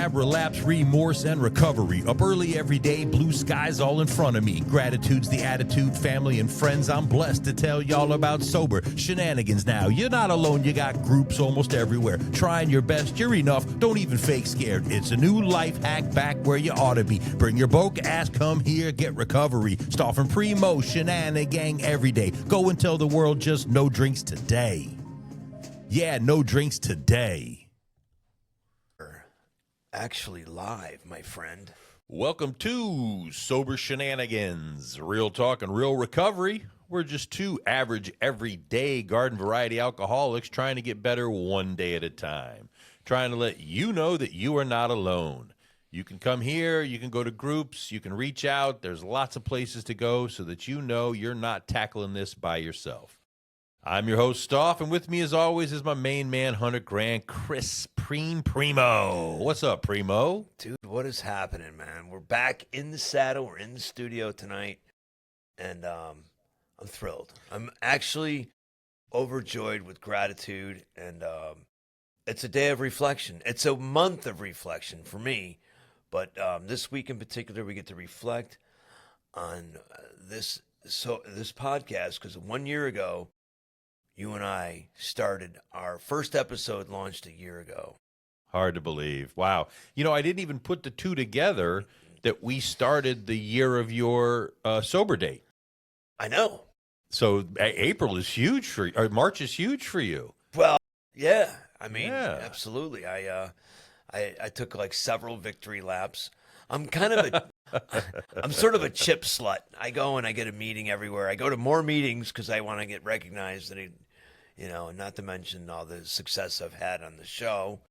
rehab, relapse, remorse, and recovery. Up early every day, blue skies all in front of me. Gratitude's the attitude, family and friends. I'm blessed to tell y'all about Sober Shenanigans now. You're not alone, you got groups almost everywhere. Trying your best, you're enough, don't even fake scared. It's a new life hack back where you ought to be. Bring your broke ass, come here, get recovery. Stauff and Primo, Shenanigang every day. Go and tell the world just no drinks today. Yeah, no drinks today. Actually live, my friend. Welcome to Sober Shenanigans, real talk and real recovery. We're just two average, everyday garden variety alcoholics trying to get better one day at a time, trying to let you know that you are not alone. You can come here, you can go to groups, you can reach out. There's lots of places to go so that you know you're not tackling this by yourself. I'm your host, Stauff, and with me, as always, is my main man, 100 grand, Chris Primo. What's up, Primo? Dude, what is happening, man? We're back in the saddle. We're in the studio tonight, and I'm thrilled. I'm actually overjoyed with gratitude, and it's a day of reflection. It's a month of reflection for me, but this week in particular, we get to reflect on this podcast, because 1 year ago, you and I started our first episode, launched a year ago. Hard to believe. Wow. You know, I didn't even put the two together that we started the year of your sober date. I know. So April is huge for you, or March is huge for you. Well, yeah. I mean, Yeah. Absolutely. I took like several victory laps. I'm kind of I'm sort of a chip slut. I go and I get a meeting everywhere. I go to more meetings because I want to get recognized, and not to mention all the success I've had on the show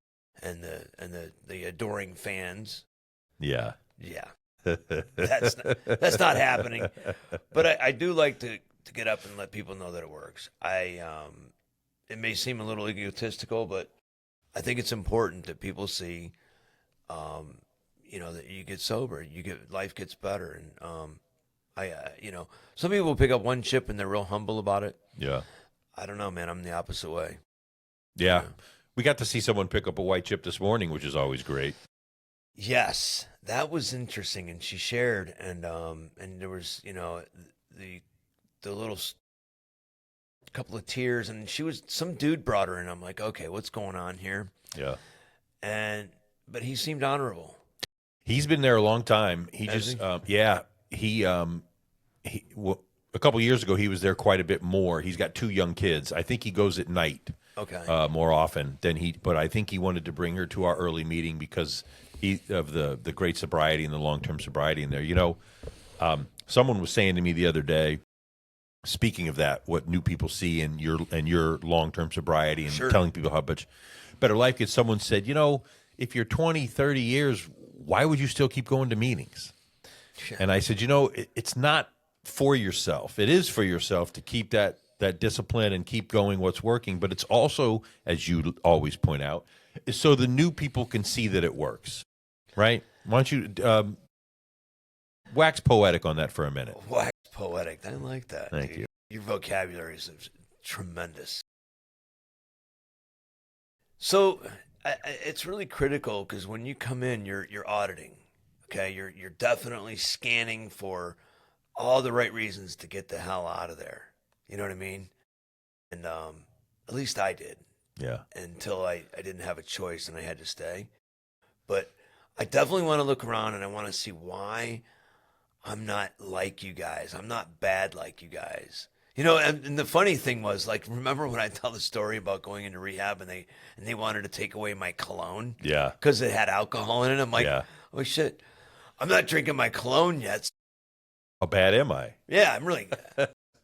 and the adoring fans. Yeah. Yeah. That's not happening. But I do like to get up and let people know that it works. It may seem a little egotistical, but I think it's important that people see that you get sober, life gets better. And some people pick up one chip and they're real humble about it. Yeah. I don't know, man. I'm the opposite way. Yeah. We got to see someone pick up a white chip this morning, which is always great. Yes, that was interesting. And she shared, and there was, the little couple of tears, and some dude brought her in. I'm like, okay, what's going on here? Yeah. But he seemed honorable. He's been there a long time. He Has just, he? A couple of years ago, he was there quite a bit more. He's got two young kids. I think he goes at night. Okay. More often but I think he wanted to bring her to our early meeting because of the great sobriety and the long-term sobriety in there. Someone was saying to me the other day, speaking of that, what new people see in your long-term sobriety and Sure. telling people how much better life gets, someone said, if you're 20, 30 years, why would you still keep going to meetings? Yeah. And I said, it's not for yourself. It is for yourself to keep that discipline and keep going what's working, but it's also, as you always point out, is so the new people can see that it works, right? Why don't you wax poetic on that for a minute? Wax poetic. I like that. Thank dude. you. Your vocabulary is tremendous. So it's really critical because when you come in, you're auditing. Okay, you're definitely scanning for all the right reasons to get the hell out of there. You know what I mean? And at least I did. Yeah. Until I didn't have a choice and I had to stay. But I definitely want to look around and I want to see why I'm not like you guys. I'm not bad like you guys. And the funny thing was, like, remember when I tell the story about going into rehab and they wanted to take away my cologne? Yeah. Because it had alcohol in it. I'm like, Yeah. oh shit, I'm not drinking my cologne yet. How bad am I? Yeah, I'm really.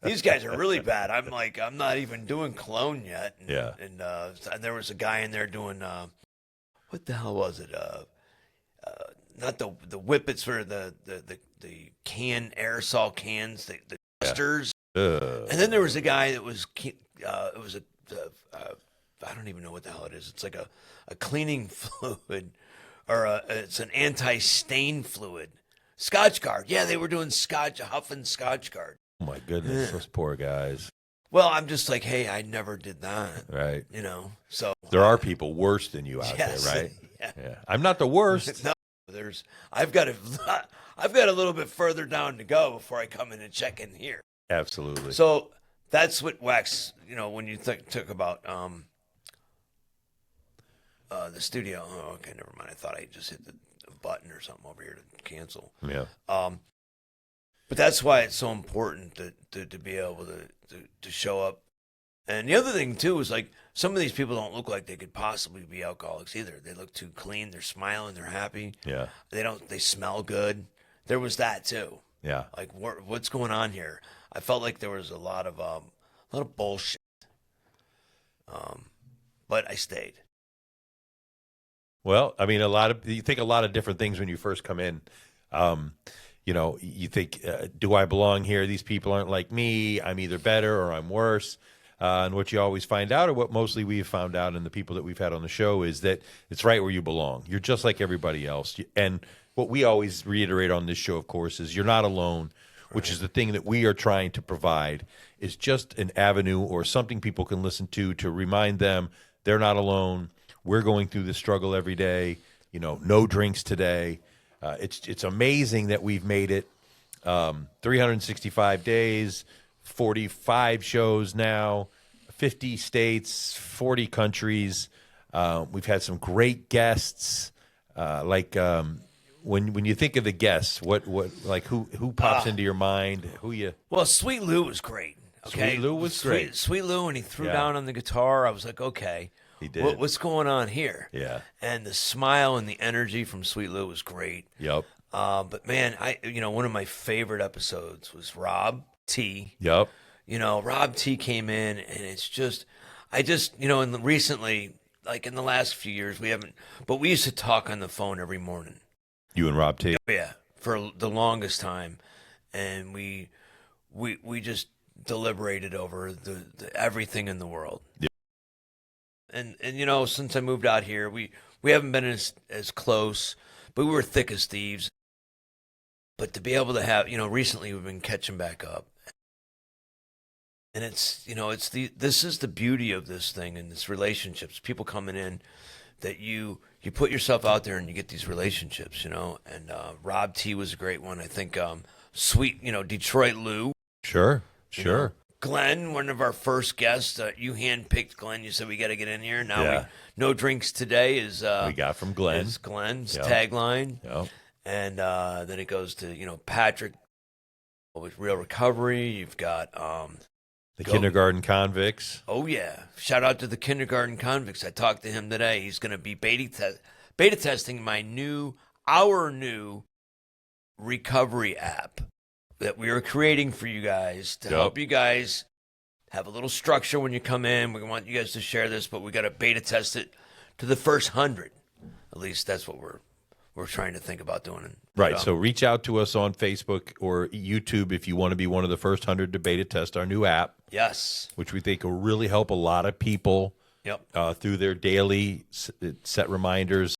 These guys are really bad. I'm like, I'm not even doing cologne yet. And, Yeah. And there was a guy in there doing, what the hell was it? Not the whippets for the aerosol cans, the dusters. And then there was a guy that was, it was I don't even know what the hell it is. It's like a cleaning fluid, or it's an anti-stain fluid. Scotch Guard. Yeah, they were doing huffing Scotch Guard. Oh my goodness, those poor guys. Well, I'm just like, hey, I never did that. Right. So There are people worse than you out yes, there, right? Yeah. I'm not the worst. No, I've got a little bit further down to go before I come in and check in here. Absolutely. So that's what wax, when you took about the studio. Oh, okay, never mind. I thought I just hit the button or something over here to cancel. Yeah. But that's why it's so important to be able to show up. And the other thing too is like some of these people don't look like they could possibly be alcoholics either. They look too clean. They're smiling. They're happy. Yeah. They smell good. There was that too. Yeah. Like what's going on here? I felt like there was a lot of bullshit. But I stayed. Well, I mean, you think a lot of different things when you first come in. You think, do I belong here? These people aren't like me. I'm either better or I'm worse. And what you always find out, or what mostly we've found out in the people that we've had on the show, is that it's right where you belong. You're just like everybody else. And what we always reiterate on this show, of course, is you're not alone, which is the thing that we are trying to provide, is just an avenue or something people can listen to remind them they're not alone. We're going through this struggle every day. No drinks today. It's amazing that we've made it 365 days, 45 shows now, 50 states, 40 countries. We've had some great guests. When you think of the guests, who pops into your mind? Well, Sweet Lou was great. Okay? Sweet Lou was great. Sweet Lou, when he threw down on the guitar, I was like, okay. He did. What's going on here? Yeah. And the smile and the energy from Sweet Lou was great. Yep. But man, one of my favorite episodes was Rob T. Yep. Rob T came in, and it's just, and recently, like in the last few years, we haven't, but we used to talk on the phone every morning. You and Rob T. Yeah, for the longest time, and we just deliberated over the everything in the world. Yeah. And since I moved out here, we haven't been as close, but we were thick as thieves. But to be able to have, recently we've been catching back up. And it's this is the beauty of this thing and this relationships. People coming in that you put yourself out there and you get these relationships, And Rob T was a great one. I think sweet, Detroit Lou. Sure. Glenn, one of our first guests, you handpicked Glenn. You said we got to get in here. Now no drinks today is we got from Glenn. Is Glenn's tagline. Yep. And then it goes to Patrick with Real Recovery. You've got the kindergarten convicts. Oh yeah! Shout out to the kindergarten convicts. I talked to him today. He's going to be beta testing our new recovery app that we are creating for you guys to help you guys have a little structure when you come in. We want you guys to share this, but we got to beta test it to the first 100. At least that's what we're trying to think about doing. Right. So reach out to us on Facebook or YouTube if you want to be one of the first 100 to beta test our new app. Yes. Which we think will really help a lot of people through their daily set reminders.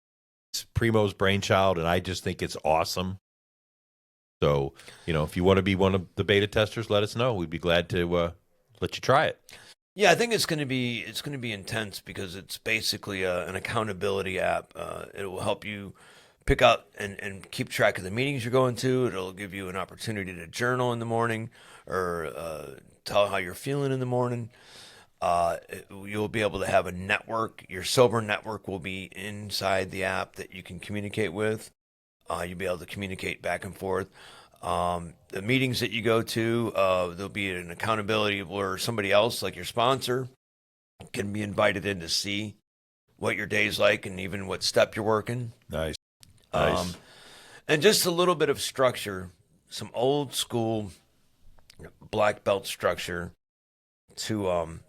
It's Primo's brainchild, and I just think it's awesome. So, if you want to be one of the beta testers, let us know. We'd be glad to let you try it. Yeah, I think it's going to be intense because it's basically an accountability app. It will help you pick out and keep track of the meetings you're going to. It'll give you an opportunity to journal in the morning or tell how you're feeling in the morning. You'll be able to have a network. Your sober network will be inside the app that you can communicate with. You'll be able to communicate back and forth. The meetings that you go to, there'll be an accountability where somebody else, like your sponsor, can be invited in to see what your day's like and even what step you're working. Nice. And just a little bit of structure, some old school black belt structure to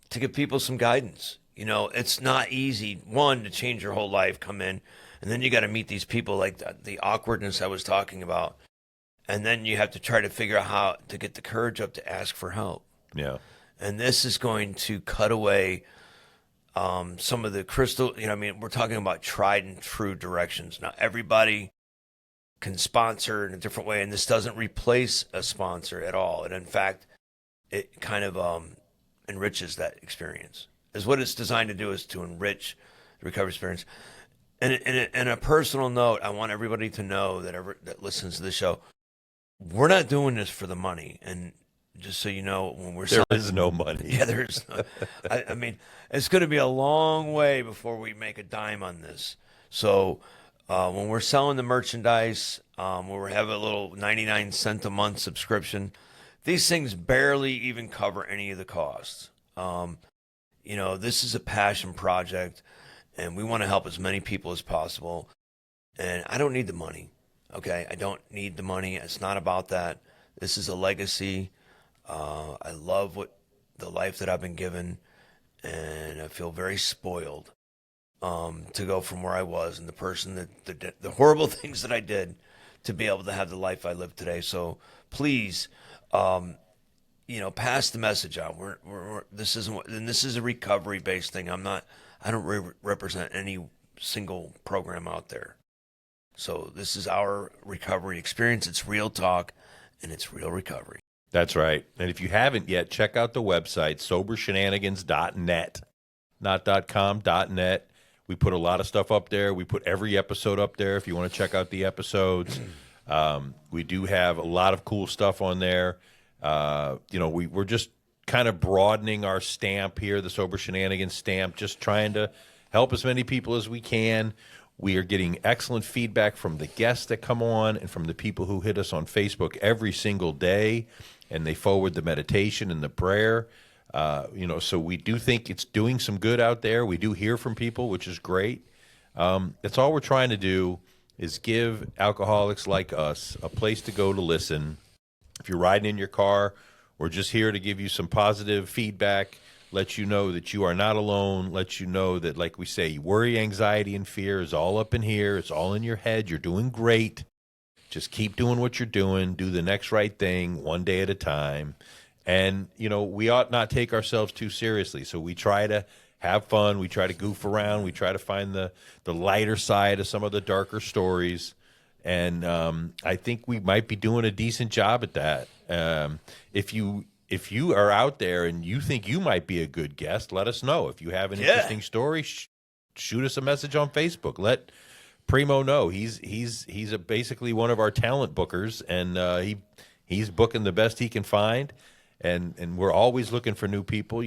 give people some guidance. It's not easy, one, to change your whole life, come in, and then you got to meet these people like the awkwardness I was talking about. And then you have to try to figure out how to get the courage up to ask for help. Yeah. And this is going to cut away some of the crystal, we're talking about tried and true directions. Now, everybody can sponsor in a different way, and this doesn't replace a sponsor at all. And in fact, it kind of enriches that experience. Is what it's designed to do, is to enrich the recovery experience. And a personal note, I want everybody to know that listens to the show, we're not doing this for the money. And just so you know, when we're There selling, is no money. yeah, there's. I mean, it's going to be a long way before we make a dime on this. So when we're selling the merchandise, when we have a little 99 cent a month subscription, these things barely even cover any of the costs. This is a passion project, and we want to help as many people as possible. And I don't need the money. Okay, I don't need the money. It's not about that. This is a legacy. I love the life that I've been given, and I feel very spoiled to go from where I was and the person the horrible things that I did to be able to have the life I live today. So please, pass the message out. This is a recovery based thing. I don't represent any single program out there. So this is our recovery experience. It's real talk, and it's real recovery. That's right. And if you haven't yet, check out the website, sobershenanigans.net, not .com, .net. We put a lot of stuff up there. We put every episode up there if you want to check out the episodes. We do have a lot of cool stuff on there. We're just kind of broadening our stamp here, the Sober Shenanigans stamp, just trying to help as many people as we can. We are getting excellent feedback from the guests that come on and from the people who hit us on Facebook every single day, and they forward the meditation and the prayer. So we do think it's doing some good out there. We do hear from people, which is great. That's all we're trying to do is give alcoholics like us a place to go to listen. If you're riding in your car, we're just here to give you some positive feedback, let you know that you are not alone, let you know that, like we say, worry, anxiety, and fear is all up in here. It's all in your head. You're doing great. Just keep doing what you're doing. Do the next right thing one day at a time. And, we ought not take ourselves too seriously. So we try to have fun. We try to goof around. We try to find the lighter side of some of the darker stories. And I think we might be doing a decent job at that. If you are out there and you think you might be a good guest, let us know. If you have an interesting story, shoot us a message on Facebook. Let Primo know. He's basically one of our talent bookers, and he's booking the best he can find. And we're always looking for new people.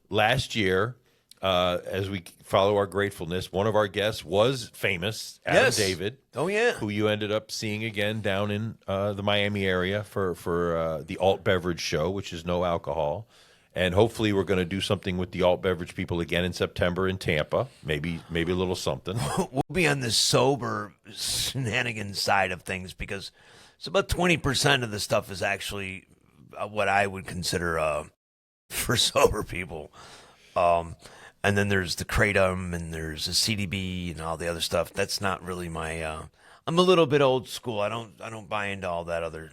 Last year, as we follow our gratefulness, one of our guests was famous, Adam David. Oh, yeah. Who you ended up seeing again down in the Miami area for the alt beverage show, which is no alcohol. And hopefully we're going to do something with the alt beverage people again in September in Tampa. Maybe a little something. We'll be on the sober shenanigans side of things because it's about 20% of the stuff is actually what I would consider for sober people. And then there's the Kratom and there's the CDB and all the other stuff. That's not really my. I'm a little bit old school. I don't buy into all that other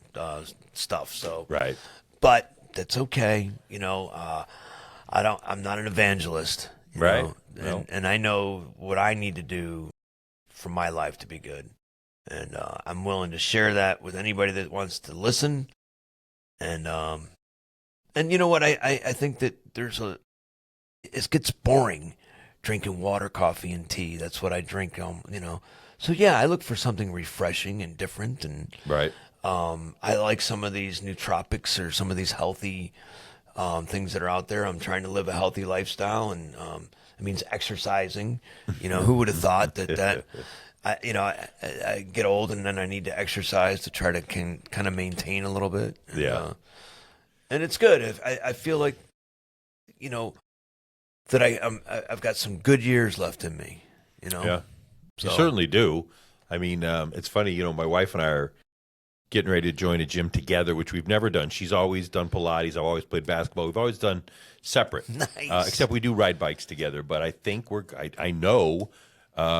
stuff. So right, but that's okay. I'm not an evangelist. Right. And I know what I need to do for my life to be good, and I'm willing to share that with anybody that wants to listen. And you know what? I think that it gets boring drinking water, coffee, and tea. That's what I drink. So yeah, I look for something refreshing and different. And right. I like some of these nootropics or some of these healthy things that are out there. I'm trying to live a healthy lifestyle, and it means exercising. Who would have thought that I get old and then I need to exercise to try to kind of maintain a little bit. Yeah. And it's good. I feel like, that I've got some good years left in me, Yeah, so. You certainly do. I mean, it's funny, my wife and I are getting ready to join a gym together, which we've never done. She's always done Pilates. I've always played basketball. We've always done separate. Nice. Except we do ride bikes together. But I think I know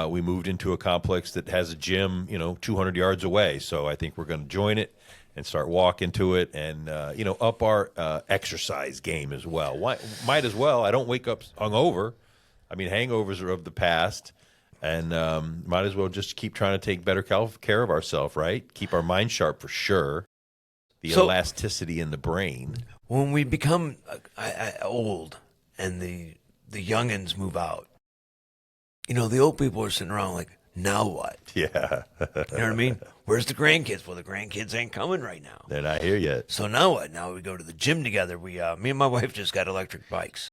we moved into a complex that has a gym, 200 yards away. So I think we're going to join it and start walking to it and, up our exercise game as well. Might as well. I don't wake up hungover. I mean, hangovers are of the past. And might as well just keep trying to take better care of ourselves, right? Keep our mind sharp for sure. The elasticity in the brain. When we become old and the youngins move out, the old people are sitting around like, now what? Yeah. You know what I mean? Where's the grandkids? Well, the grandkids ain't coming right now. They're not here yet. So now what? Now we go to the gym together. Me and my wife just got electric bikes.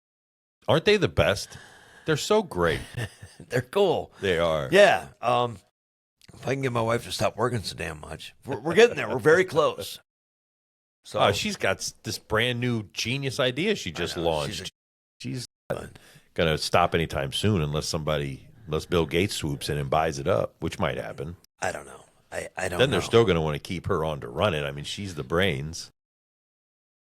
Aren't they the best? They're so great. They're cool. They are. Yeah. If I can get my wife to stop working so damn much, we're getting there. We're very close. So She's got this brand new genius idea she just launched. She's not going to stop anytime soon unless Bill Gates swoops in and buys it up, which might happen. I don't know. I don't know. Then they're still going to want to keep her on to run it. I mean, she's the brains,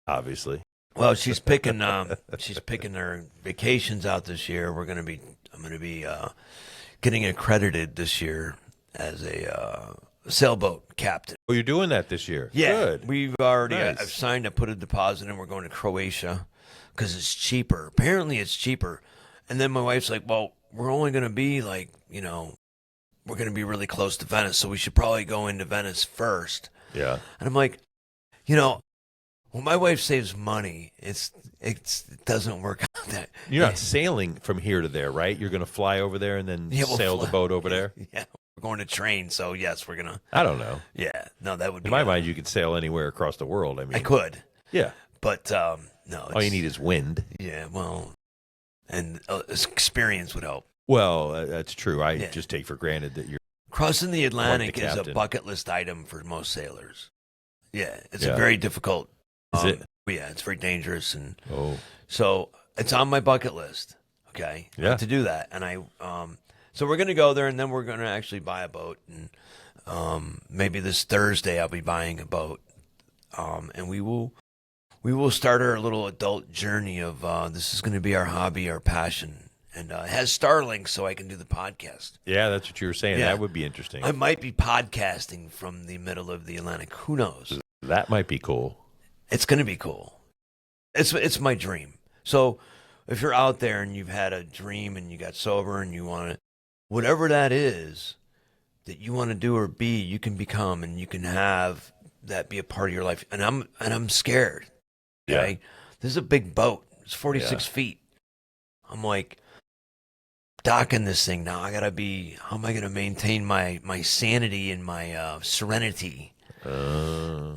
obviously. Well, she's picking her vacations out this year. I'm going to be getting accredited this year as a sailboat captain. Oh, you're doing that this year? Yeah. Good. We've already Nice. I've signed to put a deposit in. We're going to Croatia because it's cheaper. Apparently it's cheaper. And then my wife's like, well, we're only going to be like, we're going to be really close to Venice, so we should probably go into Venice first. Yeah. And I'm like, when my wife saves money, it doesn't work out that. You're not sailing from here to there, right? You're going to fly over there and then sail the boat over there? Yeah, we're going to train, so yes, we're going to. I don't know. Yeah, no, that would be. In my mind, you could sail anywhere across the world. I mean, I could. Yeah. But, no. All you need is wind. Yeah, well, and experience would help. Well, that's true. I just take for granted that you're Crossing the Atlantic is a captain. bucket list item for most sailers. Yeah, it's Yeah. a very difficult. Is it? Yeah, it's very dangerous, and Oh. so it's on my bucket list. Okay, Yeah. to do that, and so we're gonna go there, and then we're gonna actually buy a boat, and maybe this Thursday I'll be buying a boat, and we will start our little adult journey of this is gonna be our hobby, our passion, and it has Starlink, so I can do the podcast. Yeah, that's what you were saying. Yeah. That would be interesting. I might be podcasting from the middle of the Atlantic. Who knows? That might be cool. It's going to be cool. It's my dream. So if you're out there and you've had a dream and you got sober and you want to, whatever that is that you want to do or be, you can become, and you can have that be a part of your life. And I'm scared. Okay. Yeah. This is a big boat. It's 46 feet. I'm like docking this thing now. How am I going to maintain my sanity and my serenity? But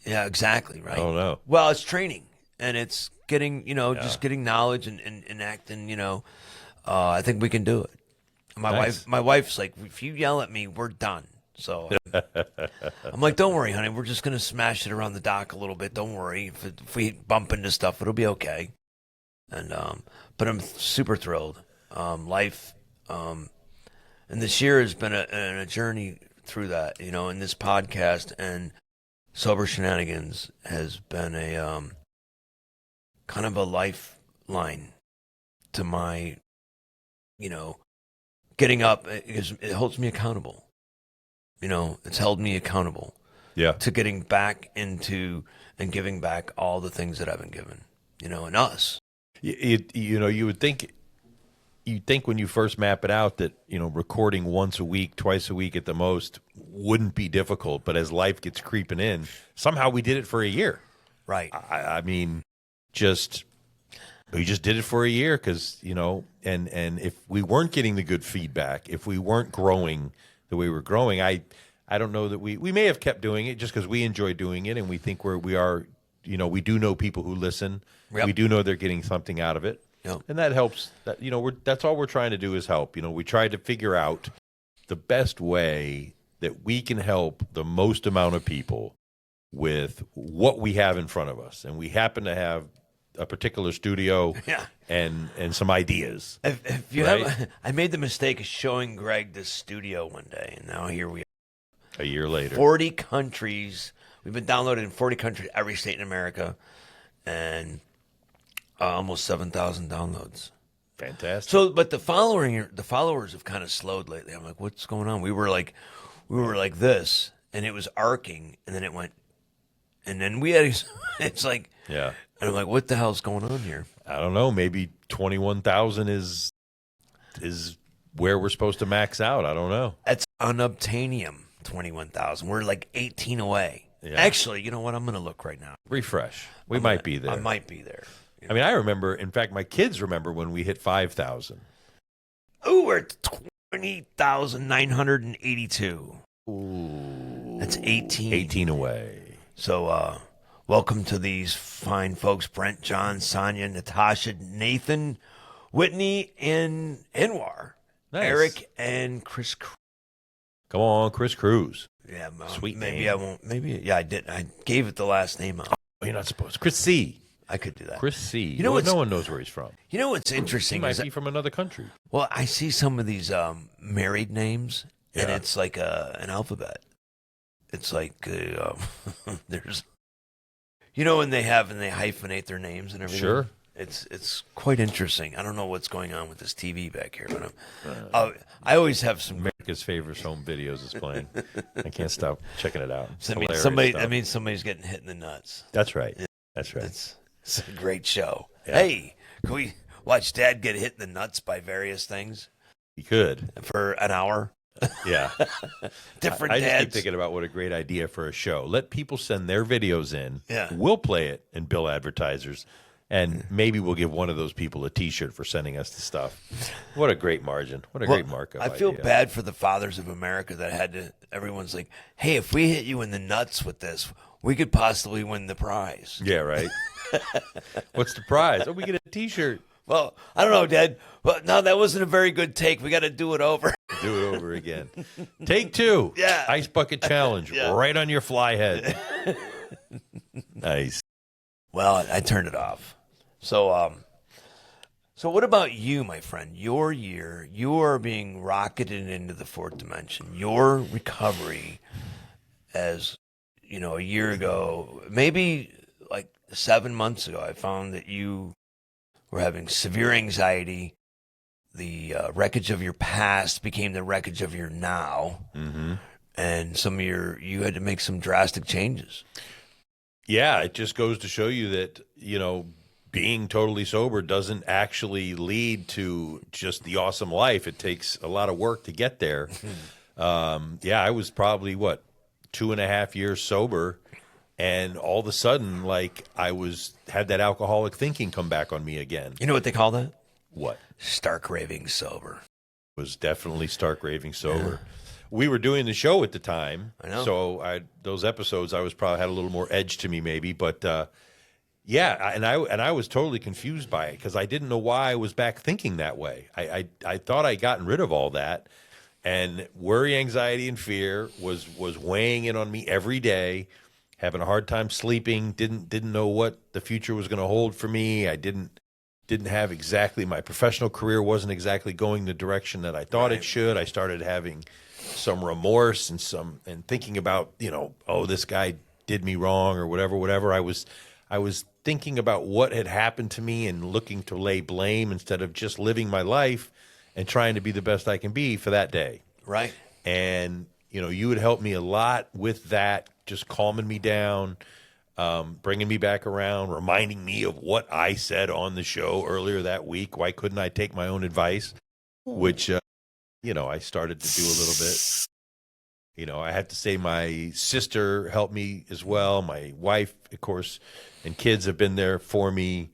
yeah, exactly, right? Oh, no. Well, it's training, and it's getting, just getting knowledge and acting, I think we can do it. My wife's like, if you yell at me, we're done. So I'm like, don't worry, honey. We're just going to smash it around the dock a little bit. Don't worry. If we bump into stuff, it'll be okay. And, but I'm super thrilled. Life, and this year has been a journey through that, and this podcast and Sober Shenanigans has been a kind of a lifeline to my, getting up. It holds me accountable. It's held me accountable to getting back into and giving back all the things that I've been given, and us. You would think. You think when you first map it out that, recording once a week, twice a week at the most wouldn't be difficult. But as life gets creeping in, somehow we did it for a year. Right. I mean, we just did it for a year because, and if we weren't getting the good feedback, if we weren't growing the way we're growing, I don't know that we may have kept doing it just because we enjoy doing it and we think we are, we do know people who listen. Yep. We do know they're getting something out of it. Yep. And that helps. That that's all we're trying to do is help. We try to figure out the best way that we can help the most amount of people with what we have in front of us, and we happen to have a particular studio and some ideas. If you right? I made the mistake of showing Greg this studio one day, and now here we are. A year later, 40 countries. We've been downloaded in 40 countries, every state in America, and almost 7,000 downloads. Fantastic. So, but the followers have kind of slowed lately. I'm like, what's going on? We were like this, and it was arcing, and then it went, and then we had. It's like, yeah. And I'm like, what the hell's going on here? I don't know. Maybe 21,000 is where we're supposed to max out. I don't know. That's unobtainium. 21,000. We're like 18 away. Yeah. Actually, you know what? I'm going to look right now. Refresh. We might be there. I might be there. I mean, I remember, in fact, my kids remember when we hit 5,000. Ooh, we're at 20,982. Ooh. That's 18. 18 away. So, welcome to these fine folks, Brent, John, Sonia, Natasha, Nathan, Whitney, and Anwar. Nice. Eric and Chris. Come on, Chris Cruz. Yeah, Sweet maybe name. I won't. Maybe, yeah, I did. I gave it the last name out. Oh, you're not supposed. Chris C. I could do that. Chris C. You know no one knows where he's from. You know what's He interesting? might be from another country. Well, I see some of these married names, and Yeah. it's like an alphabet. It's like there's, when they hyphenate their names and everything. Sure. It's quite interesting. I don't know what's going on with this TV back here, but I always have some. America's Favorite Home Videos is playing. I can't stop checking it out. It's I mean, hilarious somebody. stuff. I mean, somebody's getting hit in the nuts. That's right. That's right. It's a great show. Yeah. Hey, can we watch Dad get hit in the nuts by various things You could. for an hour? Yeah. Different I just dads. keep thinking about what a great idea for a show. Let people send their videos in. Yeah. We'll play it and bill advertisers. And maybe we'll give one of those people a T-shirt for sending us the stuff. What a great margin. What a great markup I feel idea. bad for the fathers of America that had to. Everyone's like, "Hey, if we hit you in the nuts with this, we could possibly win the prize." Yeah, right. What's the prize? Oh, we get a T-shirt. Well, I don't know, Dad. But no, that wasn't a very good take. We got to do it over. Do it over again. Take 2. Yeah. Ice bucket challenge. Yeah. Right on your fly head. Nice. Well, I turned it off. So, so what about you, my friend? Your year, you are being rocketed into the fourth dimension. Your recovery, as a year ago, maybe like 7 months ago, I found that you were having severe anxiety. The wreckage of your past became the wreckage of your now, and you had to make some drastic changes. Yeah, it just goes to show you that, being totally sober doesn't actually lead to just the awesome life. It takes a lot of work to get there. I was probably, 2.5 years sober, and all of a sudden, had that alcoholic thinking come back on me again. You know what they call that? What? Stark raving sober. Was definitely stark raving sober. We were doing the show at the time. I know. So those episodes, I was probably had a little more edge to me maybe, but I was totally confused by it because I didn't know why I was back thinking that way. I thought I'd gotten rid of all that, and worry, anxiety, and fear was weighing in on me every day. Having a hard time sleeping, didn't know what the future was going to hold for me. I didn't have exactly, my professional career wasn't exactly going the direction that I thought it should. I started having some remorse and thinking about, this guy did me wrong or whatever. I was thinking about what had happened to me and looking to lay blame instead of just living my life and trying to be the best I can be for that day. Right. And, you would help me a lot with that, just calming me down, bringing me back around, reminding me of what I said on the show earlier that week. Why couldn't I take my own advice? Which, I started to do a little bit. I have to say my sister helped me as well. My wife, of course, and kids have been there for me.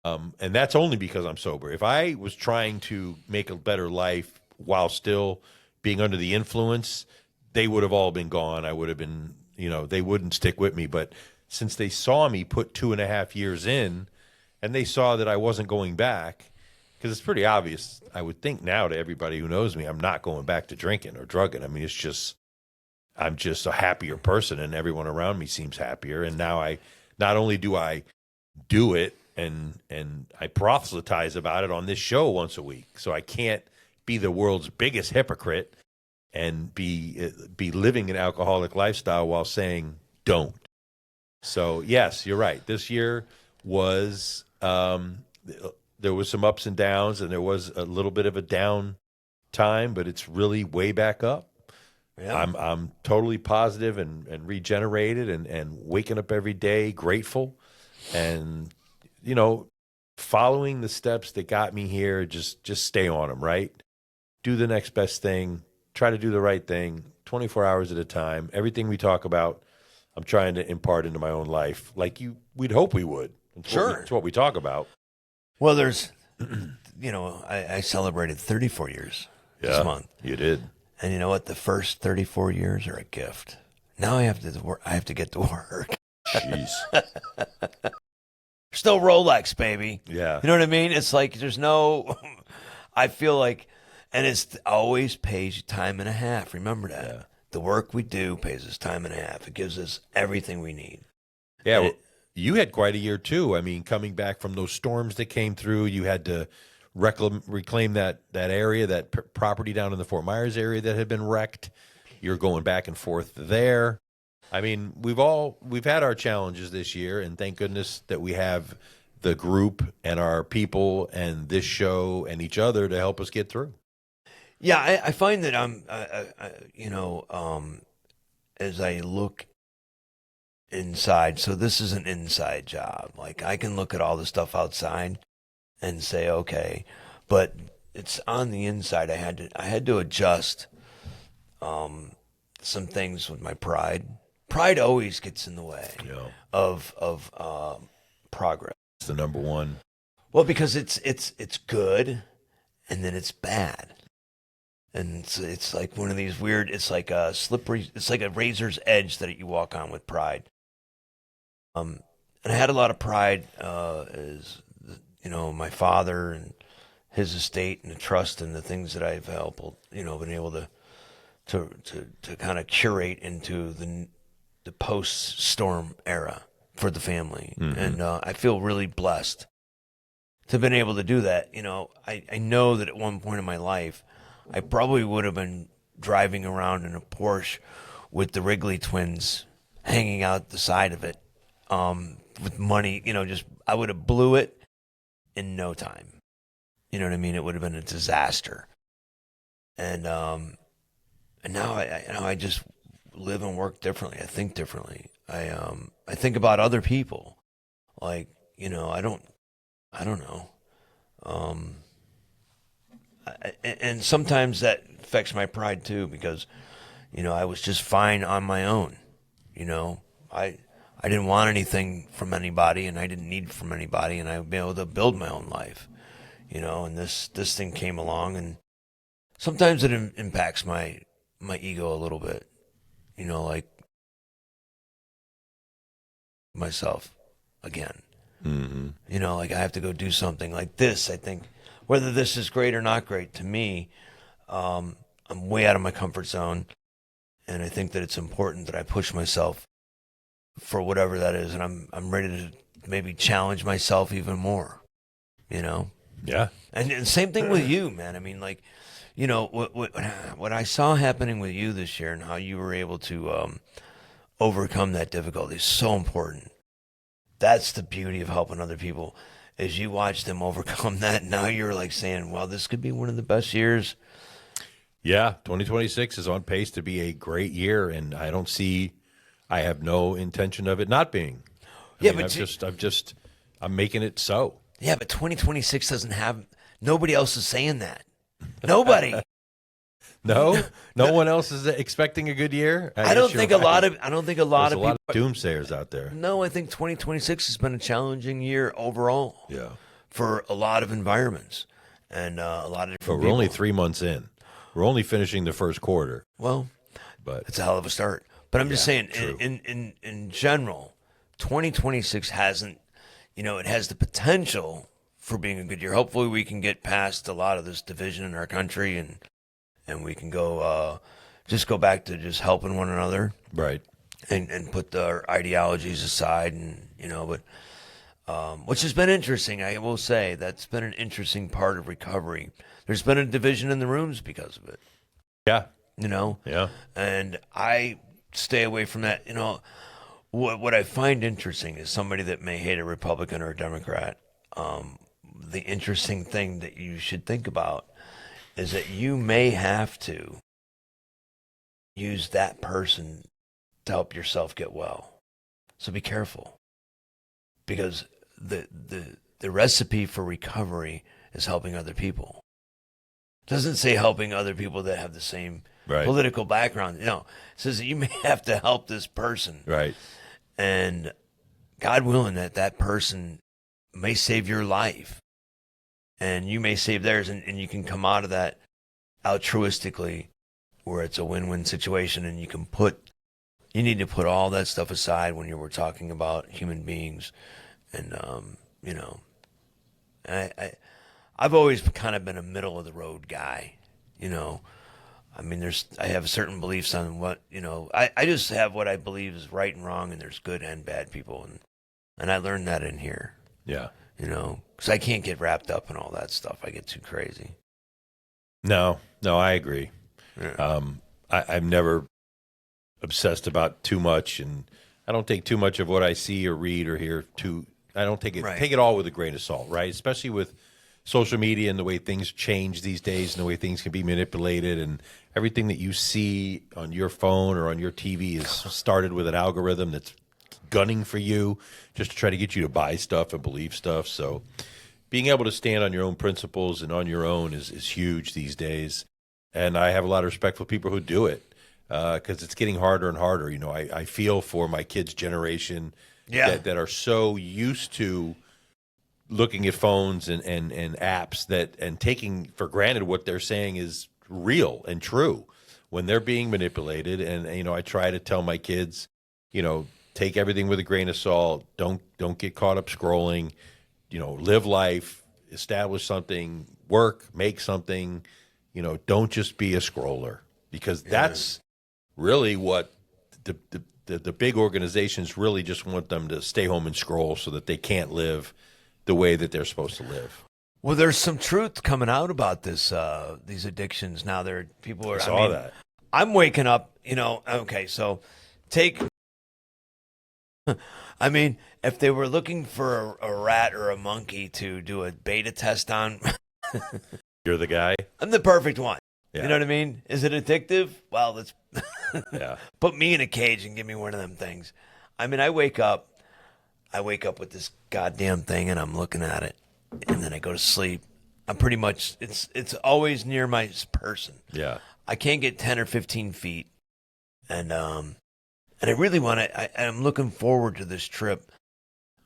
And that's only because I'm sober. If I was trying to make a better life while still being under the influence, they would have all been gone. I would have been, they wouldn't stick with me. But since they saw me put 2.5 years in and they saw that I wasn't going back, because it's pretty obvious, I would think now to everybody who knows me, I'm not going back to drinking or drugging. I mean, I'm just a happier person and everyone around me seems happier. And now not only do I do it and I proselytize about it on this show once a week, so I can't be the world's biggest hypocrite and be living an alcoholic lifestyle while saying don't. So yes, you're right. This year was there was some ups and downs, and there was a little bit of a down time, but it's really way back up. Yeah. I'm totally positive and regenerated and waking up every day grateful, and following the steps that got me here. Just stay on them, right? Do the next best thing. Try to do the right thing 24 hours at a time. Everything we talk about, I'm trying to impart into my own life like we'd hope we would. Sure. It's what we talk about. Well, there's, I celebrated 34 years this month. You did. And you know what? The first 34 years are a gift. Now I have to get to work. Jeez. Still Rolex, baby. Yeah. You know what I mean? It's like there's no, I feel like, and it's always pays you time and a half. Remember that. Yeah. The work we do pays us time and a half. It gives us everything we need. Yeah. Well, you had quite a year too. I mean, coming back from those storms that came through, you had to reclaim that area, that property down in the Fort Myers area that had been wrecked. You're going back and forth there. I mean, we've had our challenges this year, and thank goodness that we have the group and our people and this show and each other to help us get through. Yeah, I find that as I look inside, so this is an inside job. Like I can look at all the stuff outside and say, okay, but it's on the inside. I had to adjust some things with my pride. Pride always gets in the way of progress. It's the number one. Well, because it's good, and then it's bad, and it's like one of these weird. It's like a slippery. It's like a razor's edge that you walk on with pride. And I had a lot of pride as my father and his estate and the trust and the things that I've helped been able to kind of curate into the post-storm era for the family. Mm-hmm. And I feel really blessed to have been able to do that. I know that at one point in my life, I probably would have been driving around in a Porsche with the Wrigley twins hanging out the side of it with money, I would have blew it in no time. You know what I mean? It would have been a disaster. And now I just live and work differently. I think differently. I think about other people. Like, I don't know. And sometimes that affects my pride too, because, I was just fine on my own. I didn't want anything from anybody, and I didn't need from anybody, and I'd be able to build my own life. And this thing came along, and sometimes it impacts my ego a little bit. Like myself again. Mm-hmm. Like I have to go do something like this. I think whether this is great or not great, to me, I'm way out of my comfort zone, and I think that it's important that I push myself for whatever that is, and I'm ready to maybe challenge myself even more. Yeah. And same thing with you, man. I mean, like, what I saw happening with you this year and how you were able to overcome that difficulty is so important. That's the beauty of helping other people, is you watch them overcome that. Now you're like saying, well, this could be one of the best years. Yeah, 2026 is on pace to be a great year, and I have no intention of it not being. I'm making it so. Yeah, but 2026 doesn't have, nobody else is saying that. Nobody. No one else is expecting a good year. I don't think a lot of There's a people lot of doomsayers out there. No, I think 2026 has been a challenging year overall. Yeah. For a lot of environments and a lot of different But we're only 3 months in. We're only finishing the first quarter. Well, but it's a hell of a start. But I'm just saying, in general, 2026 hasn't, it has the potential for being a good year. Hopefully we can get past a lot of this division in our country and we can go back to just helping one another. Right. And put our ideologies aside, and which has been interesting. I will say that's been an interesting part of recovery. There's been a division in the rooms because of it. Yeah. Yeah. And I stay away from that. What I find interesting is somebody that may hate a Republican or a Democrat. The interesting thing that you should think about is that you may have to use that person to help yourself get well. So be careful, because the recipe for recovery is helping other people. It doesn't say helping other people that have the same political background. It says that you may have to help this person. Right. And God willing that person may save your life, and you may save theirs, and you can come out of that altruistically, where it's a win-win situation, and you need to put all that stuff aside when we're talking about human beings, and you know, I've always kind of been a middle of the road guy, you know. I mean, I have certain beliefs on what, you know, I just have what I believe is right and wrong, and there's good and bad people, and I learned that in here. Yeah. You know, because I can't get wrapped up in all that stuff. I get too crazy. No, I agree. Yeah. I'm never obsessed about too much, and I don't take too much of what I see or read or hear I don't take it Right. take it all with a grain of salt, right? Especially with social media and the way things change these days and the way things can be manipulated, and everything that you see on your phone or on your TV is started with an algorithm that's gunning for you just to try to get you to buy stuff and believe stuff. So being able to stand on your own principles and on your own is huge these days. And I have a lot of respect for people who do it, because it's getting harder and harder. You know, I feel for my kids' generation that are so used to looking at phones and apps and taking for granted what they're saying is real and true when they're being manipulated. And, you know, I try to tell my kids, you know, take everything with a grain of salt. Don't get caught up scrolling. You know, live life, establish something, work, make something. You know, don't just be a scroller, because that's really what the big organizations really just want them to stay home and scroll so that they can't live the way that they're supposed to live. Well, there's some truth coming out about this, these addictions. Now people are. I saw that. I'm waking up, you know. Okay, so I mean, if they were looking for a rat or a monkey to do a beta test on, You're the guy. I'm the perfect one. Yeah. You know what I mean? Is it addictive? Well, let's Yeah. put me in a cage and give me one of them things. I mean, I wake up with this goddamn thing, and I'm looking at it, and then I go to sleep. I'm pretty much, it's always near my person. Yeah. I can't get 10 or 15 feet. And I really want to, I'm looking forward to this trip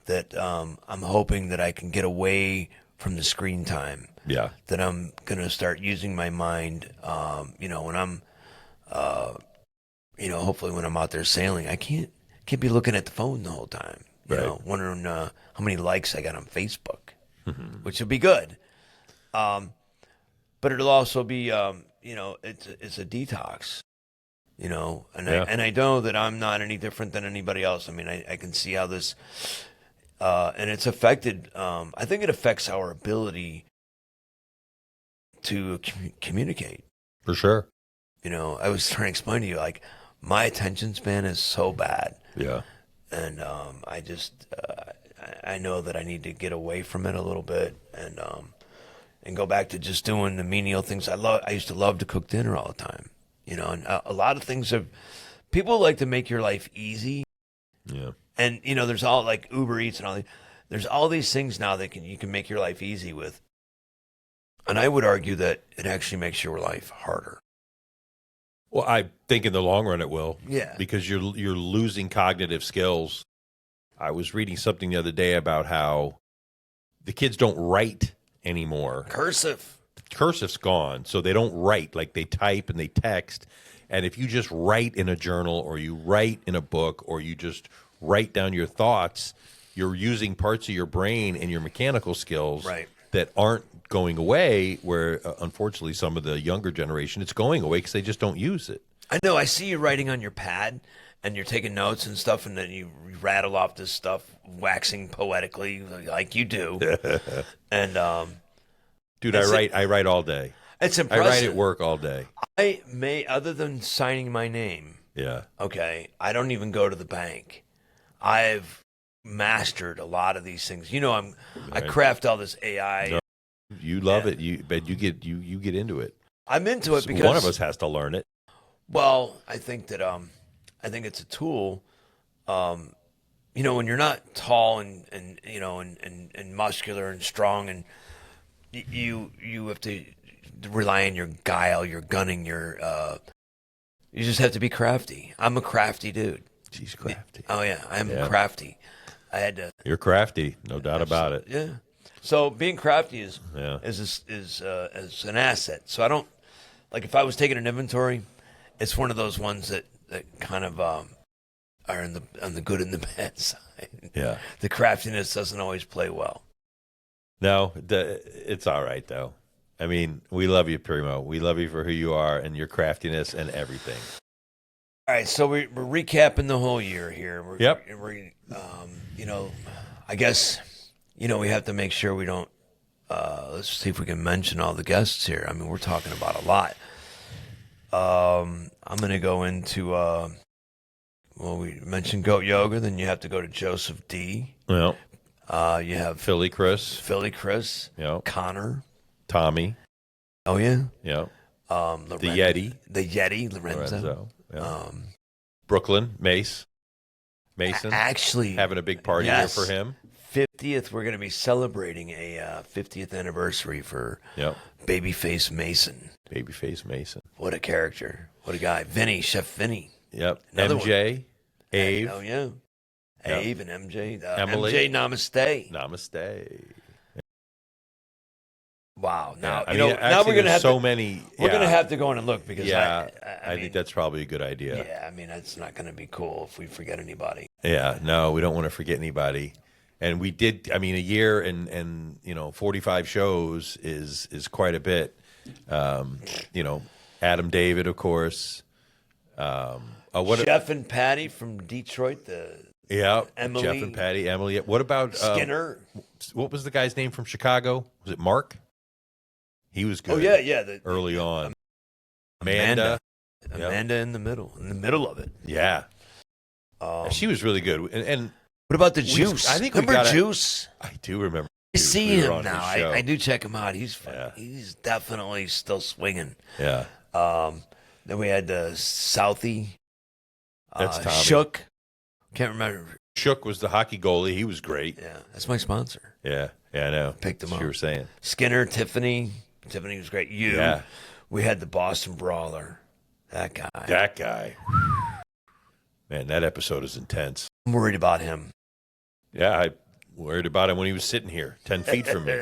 that I'm hoping that I can get away from the screen time. Yeah. That I'm going to start using my mind, you know, when I'm, you know, hopefully when I'm out there sailing, I can't be looking at the phone the whole time. You know, wondering how many likes I got on Facebook, which would be good. But it'll also be, you know, it's a detox, you know, and I know that I'm not any different than anybody else. I mean, I can see how this, and it's affected. I think it affects our ability to communicate. For sure. You know, I was trying to explain to you, like, my attention span is so bad. Yeah. And I know that I need to get away from it a little bit, and go back to just doing the menial things. I used to love to cook dinner all the time, you know. And a lot of things people like to make your life easy. Yeah. And you know, there's all like Uber Eats and all. There's all these things now that you can make your life easy with. And I would argue that it actually makes your life harder. Well, I think in the long run it will. Yeah. Because you're losing cognitive skills. I was reading something the other day about how the kids don't write anymore. Cursive's gone, so they don't write. Like, they type and they text. And if you just write in a journal, or you write in a book, or you just write down your thoughts, you're using parts of your brain and your mechanical skills that aren't going away, where unfortunately some of the younger generation, it's going away because they just don't use it. I know. I see you writing on your pad, and you're taking notes and stuff, and then you rattle off this stuff, waxing poetically like you do. And dude, I write all day. It's impressive. I write at work all day. I may, other than signing my name. Yeah. Okay. I don't even go to the bank. I've mastered a lot of these things. You know, I craft all this AI. No, you love it. But you get into it. I'm into it because one of us has to learn it. Well, I think that I think it's a tool. You know, when you're not tall and you know and muscular and strong, and you have to rely on your guile, your gunning, you just have to be crafty. I'm a crafty dude. She's crafty. Oh yeah, I'm crafty. I had to. You're crafty, no doubt about it. Yeah. So being crafty is Yeah. is an asset. So I don't like if I was taking an inventory, it's one of those ones that kind of are on the good and the bad side. Yeah. The craftiness doesn't always play well. No, it's all right though. I mean, we love you, Primo. We love you for who you are and your craftiness and everything. All right, so we're recapping the whole year here. Yep. I guess, we have to make sure we don't. Let's see if we can mention all the guests here. I mean, we're talking about a lot. I'm going to go into. We mentioned Goat Yoga. Then you have to go to Joseph D. Well, you have Philly Chris. Yep. Connor. Tommy. Oh yeah. Yep. The Yeti. Lorenzo. Yep. Brooklyn Mason. Actually, having a big party here for him. 50th. We're going to be celebrating a 50th anniversary for Babyface Mason. Babyface Mason. What a character. What a guy. Chef Vinny. Yep. Another MJ. One. Abe. Oh, yeah. Yep. Abe and MJ. Emily. MJ, namaste. Namaste. Wow. Now, now we're going to have so many. We're going to have to go in and look because I think that's probably a good idea. Yeah, I mean, it's not going to be cool if we forget anybody. Yeah, no, we don't want to forget anybody. And we did. I mean, a year and 45 shows is quite a bit. Adam David, of course. Jeff and Patty from Detroit. Emily. Jeff and Patty, Emily. What about Skinner? What was the guy's name from Chicago? Was it Mark? He was good. Oh yeah. Early on. Amanda in the middle of it. Yeah. She was really good. And what about the Juice? I think remember Juice? I do remember. I see him now. I do check him out. He's definitely still swinging. Yeah. Then we had Southie. That's Tommy. Shook. Can't remember. Shook was the hockey goalie. He was great. Yeah, that's my sponsor. Yeah, I know. Picked him up. You were saying Skinner, Tiffany. Tiffany was great. Yeah. We had the Boston Brawler. That guy. Man, that episode is intense. I'm worried about him. Yeah, I worried about him when he was sitting here 10 feet from me.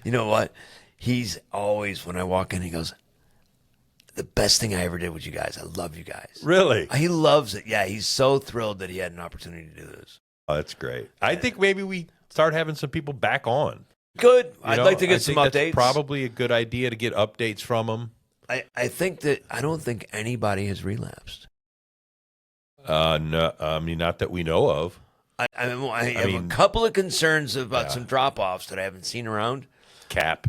You know what? He's always, when I walk in, he goes, the best thing I ever did with you guys. I love you guys. Really? He loves it. Yeah, he's so thrilled that he had an opportunity to do this. Oh, that's great. I think maybe we start having some people back on. Good. I'd like to get some updates. That's probably a good idea to get updates from them. I don't think anybody has relapsed. No, I mean, not that we know of. I have a couple of concerns about some drop-offs that I haven't seen around. Cap.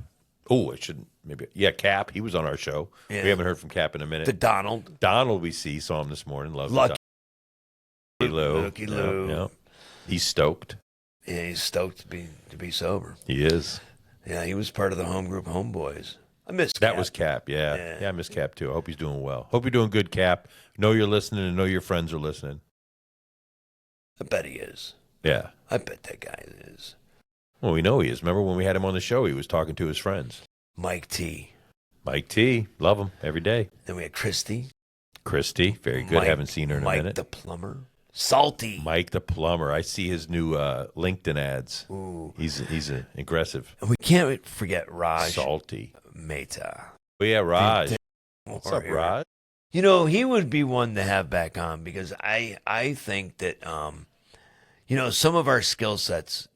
Oh, I shouldn't. Maybe. Yeah, Cap. He was on our show. Yeah. We haven't heard from Cap in a minute. To Donald. Donald we saw him this morning. Lucky Lou. Lou. Yeah. He's stoked. Yeah, he's stoked to be sober. He is. Yeah, he was part of the home group Homeboys. I miss Cap. That was Cap, yeah. I miss Cap too. I hope he's doing well. Hope you're doing good, Cap. Know you're listening and know your friends are listening. I bet he is. Yeah. I bet that guy is. Well, we know he is. Remember when we had him on the show, he was talking to his friends. Mike T. Love him every day. Then we had Christy, very good. Haven't seen her in a minute. Mike the plumber. Salty. Mike the plumber. I see his new LinkedIn ads. Ooh. He's aggressive. And we can't forget Raj. Salty. Mehta. Oh, yeah, Raj. What's up, Raj? He would be one to have back on because I think that, some of our skill sets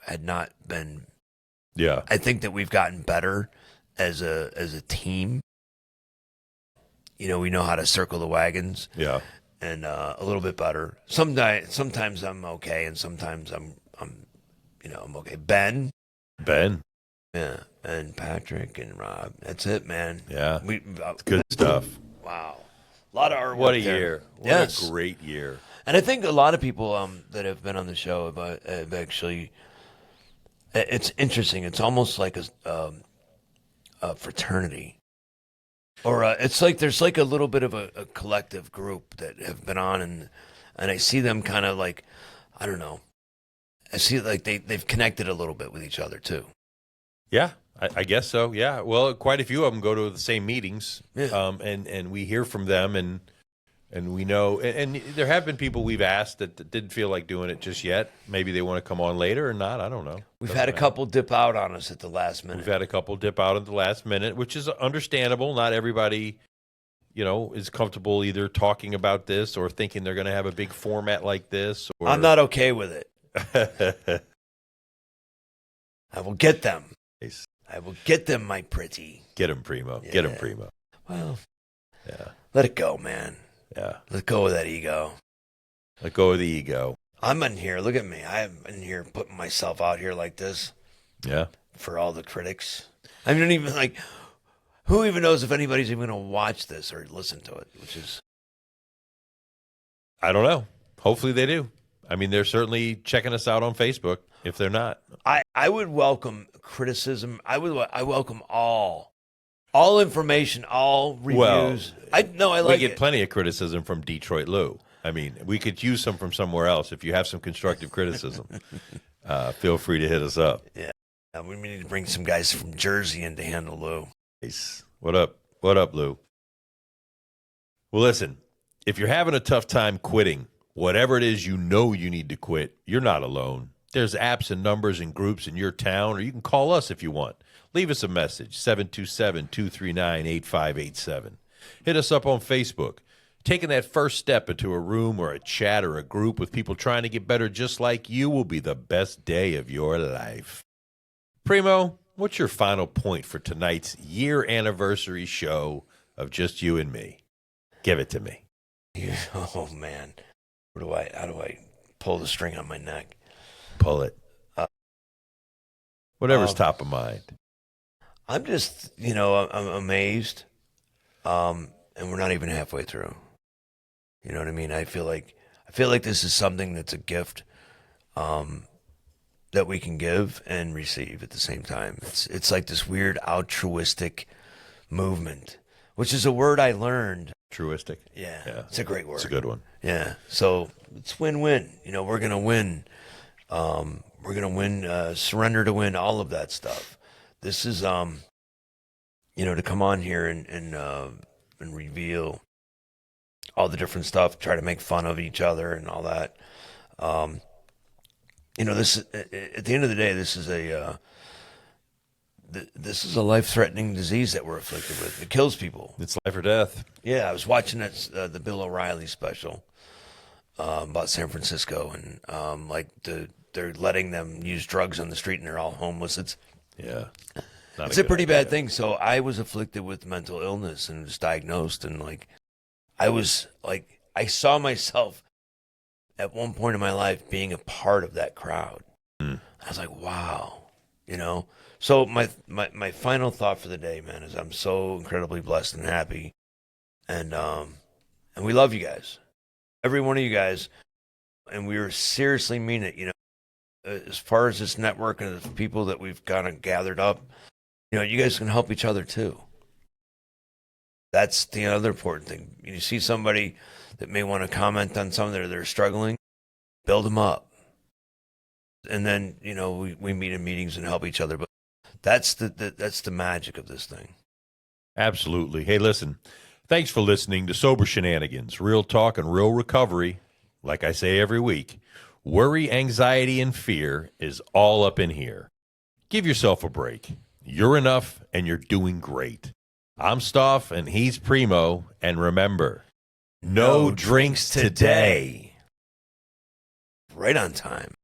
had not been. Yeah. I think that we've gotten better as a team. We know how to circle the wagons. Yeah. And a little bit better. Sometimes I'm okay, and sometimes I'm okay. Ben. Yeah, and Patrick and Rob. That's it, man. Yeah. Good stuff. Wow. A lot of our work. What a year. What a great year. And I think a lot of people that have been on the show have actually. It's interesting. It's almost like a fraternity. Or it's like there's like a little bit of a collective group that have been on, and I see them kind of like, I don't know. I see like they've connected a little bit with each other too. Yeah, I guess so. Yeah, well, quite a few of them go to the same meetings, Yeah. and we hear from them, and And we know, and there have been people we've asked that didn't feel like doing it just yet. Maybe they want to come on later or not. I don't know. We've had a couple dip out on us at the last minute. We've had a couple dip out at the last minute, which is understandable. Not everybody, is comfortable either talking about this or thinking they're going to have a big format like this. Or... I'm not okay with it. I will get them. Nice. I will get them, my pretty. Get them, Primo. Yeah. Get them, Primo. Well, yeah. Let it go, man. Yeah. Let go of that ego. Let go of the ego. I'm in here. Look at me. I'm in here putting myself out here like this. Yeah. For all the critics. I don't even who even knows if anybody's even going to watch this or listen to it, which is. I don't know. Hopefully they do. I mean, they're certainly checking us out on Facebook. If they're not, I would welcome criticism. I welcome all information, all reviews. Well, we get plenty of criticism from Detroit Lou. I mean, we could use some from somewhere else. If you have some constructive criticism, feel free to hit us up. Yeah, we need to bring some guys from Jersey in to handle Lou. Nice. What up? What up, Lou? Well, listen, if you're having a tough time quitting, whatever it is you need to quit, you're not alone. There's apps and numbers and groups in your town, or you can call us if you want. Leave us a message, 727-239-8587. Hit us up on Facebook. Taking that first step into a room or a chat or a group with people trying to get better just like you will be the best day of your life. Primo, what's your final point for tonight's year anniversary show of just you and me? Give it to me. Oh, man. How do I pull the string on my neck? Pull it. Whatever's top of mind. I'm just, I'm amazed. And we're not even halfway through. You know what I mean? I feel like this is something that's a gift that we can give and receive at the same time. It's like this weird altruistic movement, which is a word I learned. Altruistic? Yeah. It's a great word. It's a good one. Yeah. So it's win-win. We're going to win. We're going to win, surrender to win, all of that stuff. This is, to come on here and reveal all the different stuff, try to make fun of each other and all that. This at the end of the day, this is a life-threatening disease that we're afflicted with. It kills people. It's life or death. Yeah, I was watching the Bill O'Reilly special about San Francisco, and they're letting them use drugs on the street, and they're all homeless. It's a pretty bad thing. So I was afflicted with mental illness and was diagnosed, and I saw myself at one point in my life being a part of that crowd. I was like, wow, So my final thought for the day, man, is I'm so incredibly blessed and happy, and we love you guys, every one of you guys, and we seriously mean it. As far as this network and the people that we've kind of gathered up, you guys can help each other too. That's the other important thing. You see somebody that may want to comment on something that they're struggling, build them up. And then, we meet in meetings and help each other. But that's the magic of this thing. Absolutely. Hey, listen, thanks for listening to Sober Shenanigans, real talk and real recovery. Like I say every week, worry, anxiety, and fear is all up in here. Give yourself a break. You're enough, and you're doing great. I'm Stauff, and he's Primo. And remember, no drinks today. Right on time.